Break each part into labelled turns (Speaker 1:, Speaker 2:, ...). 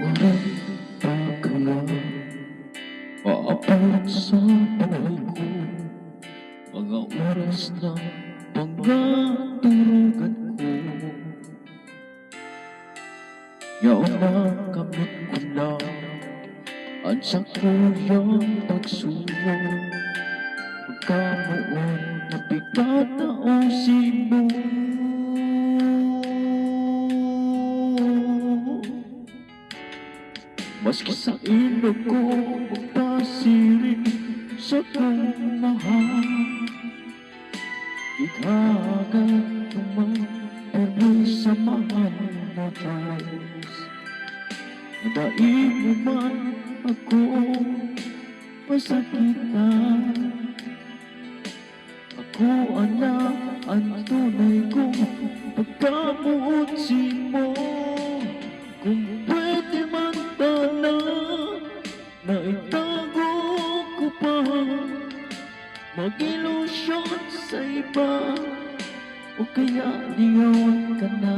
Speaker 1: oras pa kaya maabot sa buhay ko? Mga oras na pangaturugan ko, yaon na kamit ko na ang sakuyang pagsuyo. Pagkamuon na pagkataosin mo, maski sa ilog ko magpasiring sa kong mahal. Ikagat naman pero sa mahal na Diyos. Nadaig mo man ako masakitan, ako anak ang tunay kong pagkamuotsin mo. Kung pwede man sana na itago ko pa, mag-ilusyon sa iba, o kaya liyawan ka na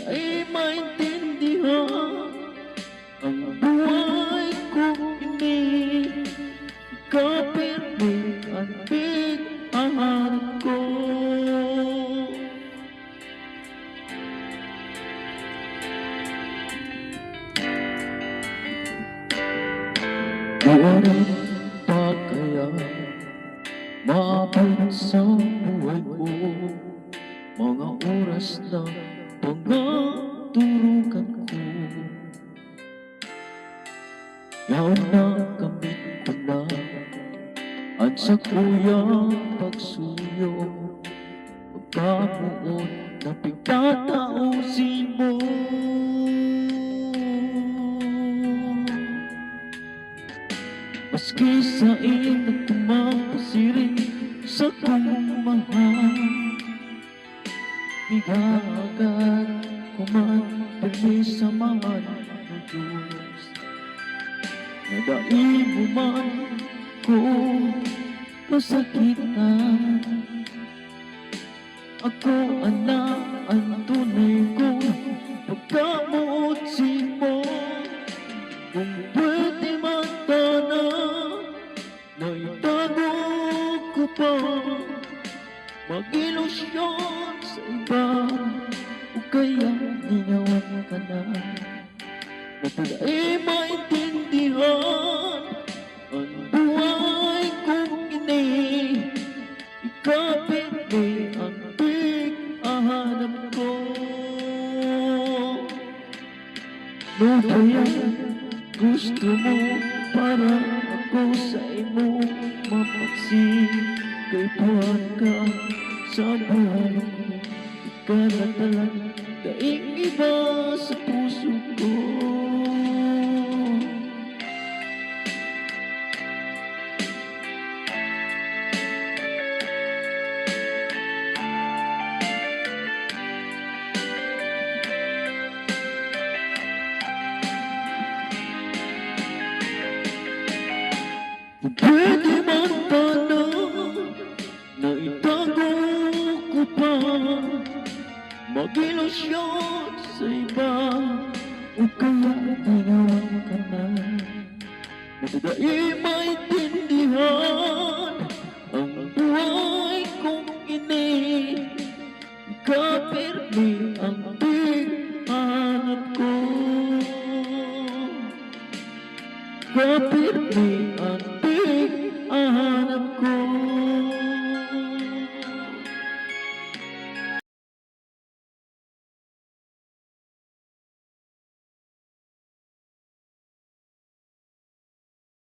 Speaker 1: ay maintindihan ang buhay ko hindi kapirmi ang pinahal ko. Oras pa kaya maabot sa buhay ko? Mga oras na pangaturugan ko, yaon na kamit ko na ang sakuyang pagsuyo. Pagkamuon na pagkataosin mo, maski sa inat kumapasiring sa kong mahal. Igagat ko man dali sa mahal ng Diyos. Nadaig mo man ko kasakitan, ako anak ang tunay kong pagkamuotsin mo. Kung pwede man sana na itago ko pa, mag-ilusyon sa iba, o kaya ginawan ka na ay maintindihan ang buhay kong ini. Ikapit ang pig-ahanap ko. No kaya gusto mo para ako sa imo mapagsig, kay buhat ka sa buhay ko. Ikaw na talang daing iba sa puso ko. Pwede man sana na itago ko pa, mag-ilusyon sa iba, o kaya ginawan ka na nadadaig maintindihan ang buhay kong ini. Kapirmi ang pighanap ko, kapirmi ang pighanap